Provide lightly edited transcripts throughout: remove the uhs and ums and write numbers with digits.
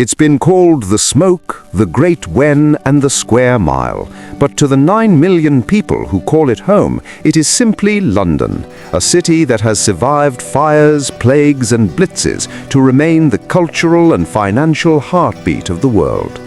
It's been called the Smoke, the Great Wen and the Square Mile, but to the 9 million people who call it home, it is simply London, a city that has survived fires, plagues and blitzes to remain the cultural and financial heartbeat of the world.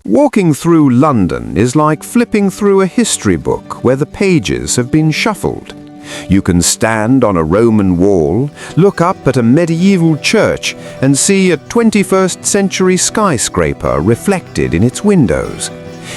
Walking through London is like flipping through a history book where the pages have been shuffled. You can stand on a Roman wall, look up at a medieval church, and see a 21st century skyscraper reflected in its windows.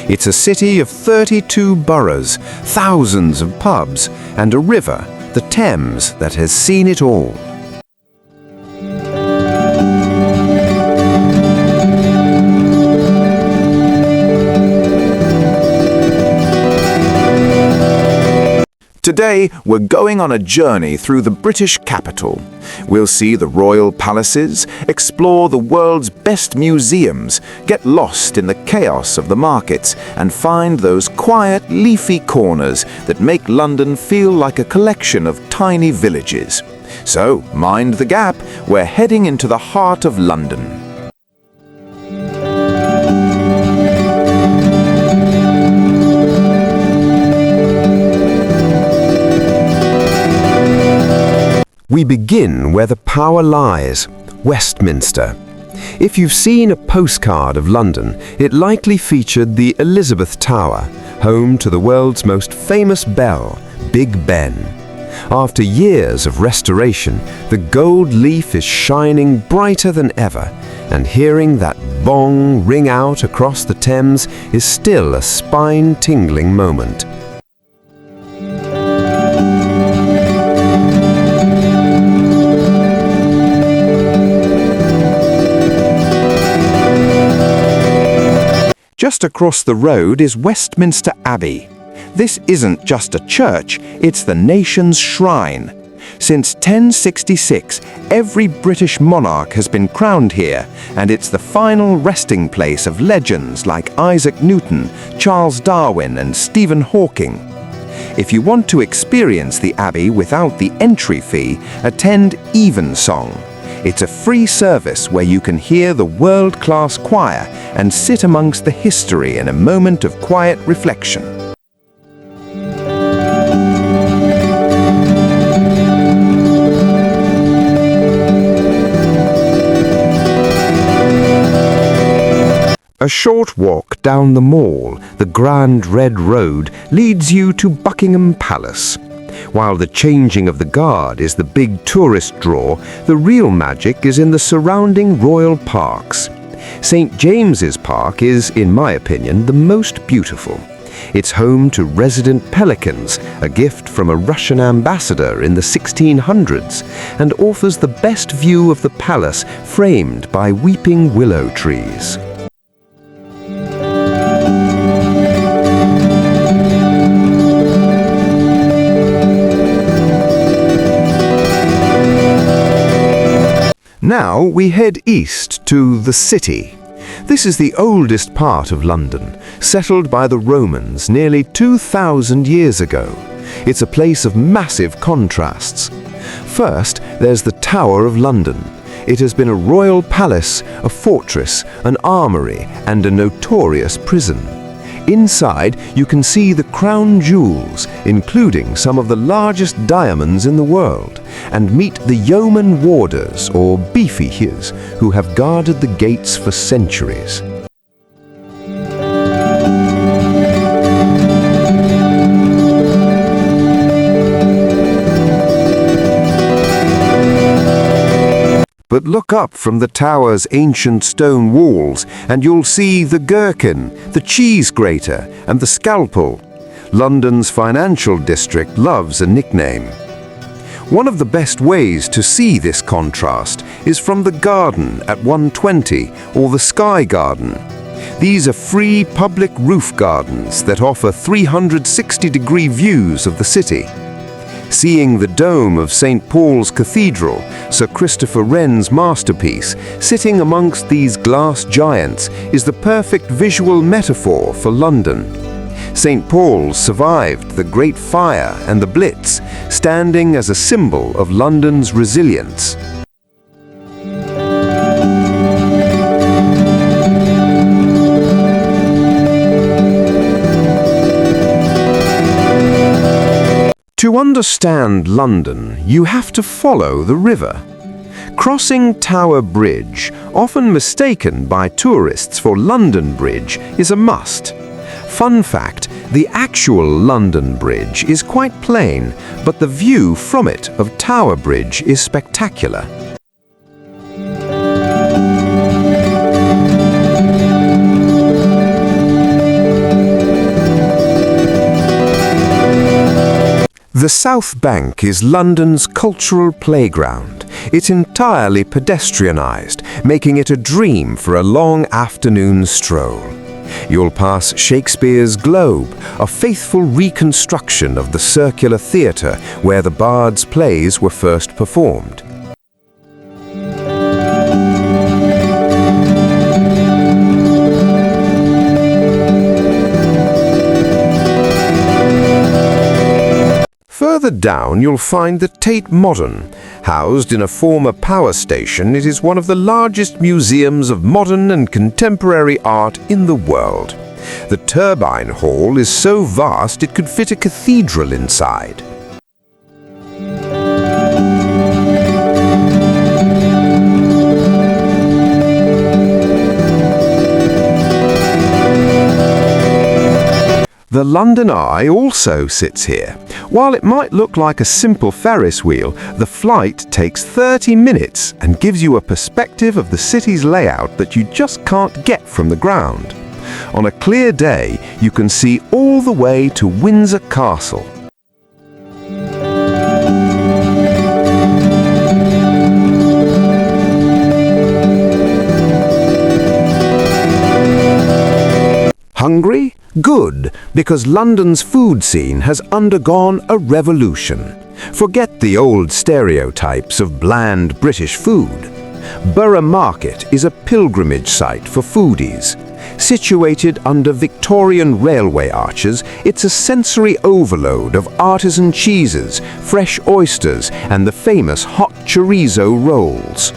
It's a city of 32 boroughs, thousands of pubs, and a river, the Thames, that has seen it all. Today, we're going on a journey through the British capital. We'll see the royal palaces, explore the world's best museums, get lost in the chaos of the markets, and find those quiet, leafy corners that make London feel like a collection of tiny villages. So, mind the gap, we're heading into the heart of London. We begin where the power lies, Westminster. If you've seen a postcard of London, it likely featured the Elizabeth Tower, home to the world's most famous bell, Big Ben. After years of restoration, the gold leaf is shining brighter than ever, and hearing that bong ring out across the Thames is still a spine-tingling moment. Just across the road is Westminster Abbey. This isn't just a church, it's the nation's shrine. Since 1066, every British monarch has been crowned here, and it's the final resting place of legends like Isaac Newton, Charles Darwin, and Stephen Hawking. If you want to experience the Abbey without the entry fee, attend Evensong. It's a free service where you can hear the world-class choir and sit amongst the history in a moment of quiet reflection. A short walk down the Mall, the Grand Red Road, leads you to Buckingham Palace. While the changing of the guard is the big tourist draw, the real magic is in the surrounding royal parks. St. James's Park is, in my opinion, the most beautiful. It's home to resident pelicans, a gift from a Russian ambassador in the 1600s, and offers the best view of the palace framed by weeping willow trees. Now we head east to the City. This is the oldest part of London, settled by the Romans nearly 2,000 years ago. It's a place of massive contrasts. First, there's the Tower of London. It has been a royal palace, a fortress, an armory, and a notorious prison. Inside, you can see the crown jewels, including some of the largest diamonds in the world, and meet the yeoman warders, or beefeaters, who have guarded the gates for centuries. But look up from the tower's ancient stone walls and you'll see the gherkin, the cheese grater, and the scalpel. London's financial district loves a nickname. One of the best ways to see this contrast is from the garden at 120 or the Sky Garden. These are free public roof gardens that offer 360-degree views of the city. Seeing the dome of St. Paul's Cathedral, Sir Christopher Wren's masterpiece, sitting amongst these glass giants is the perfect visual metaphor for London. St. Paul's survived the Great Fire and the Blitz, standing as a symbol of London's resilience. To understand London, you have to follow the river. Crossing Tower Bridge, often mistaken by tourists for London Bridge, is a must. Fun fact, the actual London Bridge is quite plain, but the view from it of Tower Bridge is spectacular. The South Bank is London's cultural playground. It's entirely pedestrianised, making it a dream for a long afternoon stroll. You'll pass Shakespeare's Globe, a faithful reconstruction of the circular theatre where the Bard's plays were first performed. Further down, you'll find the Tate Modern. Housed in a former power station, it is one of the largest museums of modern and contemporary art in the world. The Turbine Hall is so vast it could fit a cathedral inside. The London Eye also sits here. While it might look like a simple Ferris wheel, the flight takes 30 minutes and gives you a perspective of the city's layout that you just can't get from the ground. On a clear day, you can see all the way to Windsor Castle. Hungry? Good, because London's food scene has undergone a revolution. Forget the old stereotypes of bland British food. Borough Market is a pilgrimage site for foodies. Situated under Victorian railway arches, it's a sensory overload of artisan cheeses, fresh oysters, and the famous hot chorizo rolls.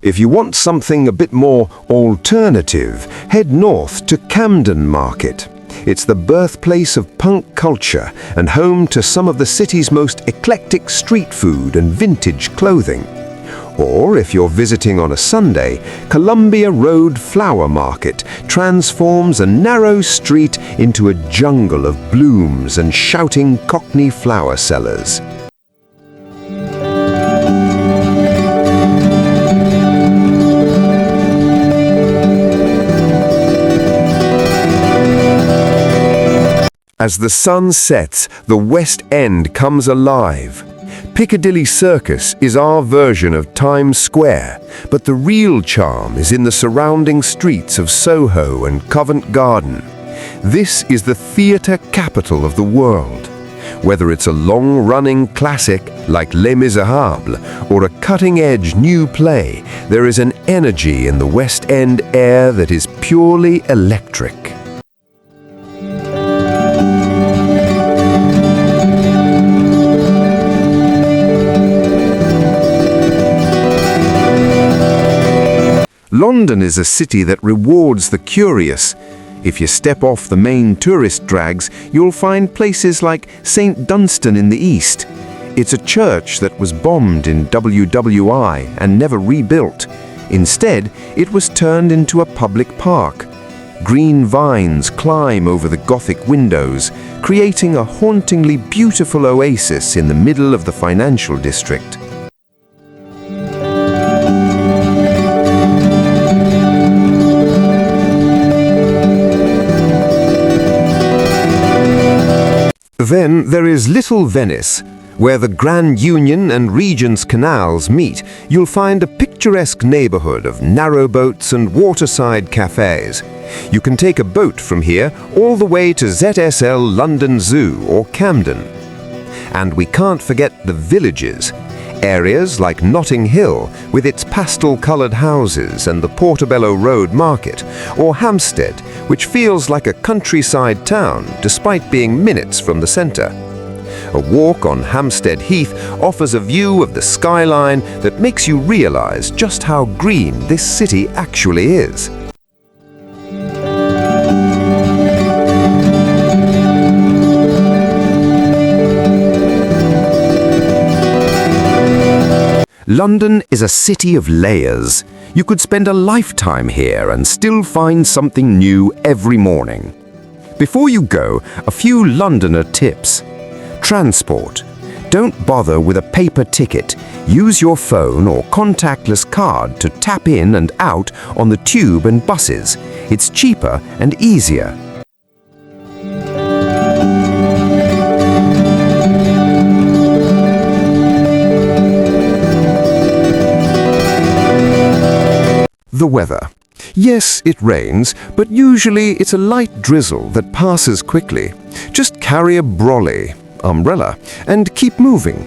If you want something a bit more alternative, head north to Camden Market. It's the birthplace of punk culture and home to some of the city's most eclectic street food and vintage clothing. Or, if you're visiting on a Sunday, Columbia Road Flower Market transforms a narrow street into a jungle of blooms and shouting Cockney flower sellers. As the sun sets, the West End comes alive. Piccadilly Circus is our version of Times Square, but the real charm is in the surrounding streets of Soho and Covent Garden. This is the theatre capital of the world. Whether it's a long-running classic like Les Miserables or a cutting-edge new play, there is an energy in the West End air that is purely electric. London is a city that rewards the curious. If you step off the main tourist drags, you'll find places like St. Dunstan in the east. It's a church that was bombed in WWI and never rebuilt. Instead, it was turned into a public park. Green vines climb over the Gothic windows, creating a hauntingly beautiful oasis in the middle of the financial district. Then there is Little Venice. Where the Grand Union and Regent's canals meet, you'll find a picturesque neighborhood of narrowboats and waterside cafes. You can take a boat from here all the way to ZSL London Zoo or Camden. And we can't forget the villages. Areas like Notting Hill, with its pastel-coloured houses and the Portobello Road Market, or Hampstead, which feels like a countryside town despite being minutes from the centre. A walk on Hampstead Heath offers a view of the skyline that makes you realise just how green this city actually is. London is a city of layers. You could spend a lifetime here and still find something new every morning. Before you go, a few Londoner tips. Transport. Don't bother with a paper ticket. Use your phone or contactless card to tap in and out on the tube and buses. It's cheaper and easier. The weather. Yes, it rains, but usually it's a light drizzle that passes quickly. Just carry a brolly, umbrella, and keep moving.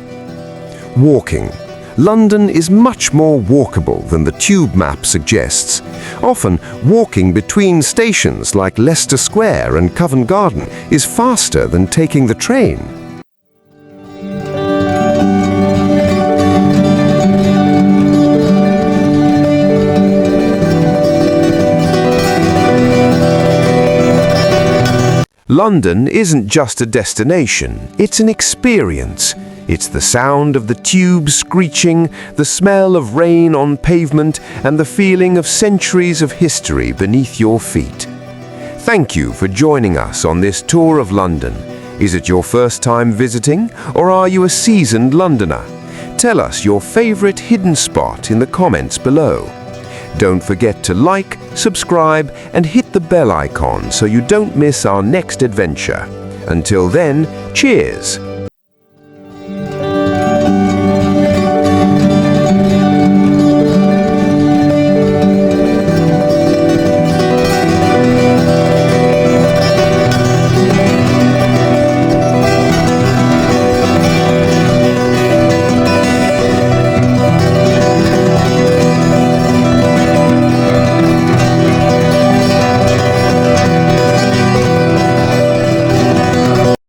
Walking. London is much more walkable than the tube map suggests. Often, walking between stations like Leicester Square and Covent Garden is faster than taking the train. London isn't just a destination, it's an experience. It's the sound of the tube screeching, the smell of rain on pavement, and the feeling of centuries of history beneath your feet. Thank you for joining us on this tour of London. Is it your first time visiting, or are you a seasoned Londoner? Tell us your favorite hidden spot in the comments below. Don't forget to like, subscribe, and hit the bell icon so you don't miss our next adventure. Until then, cheers!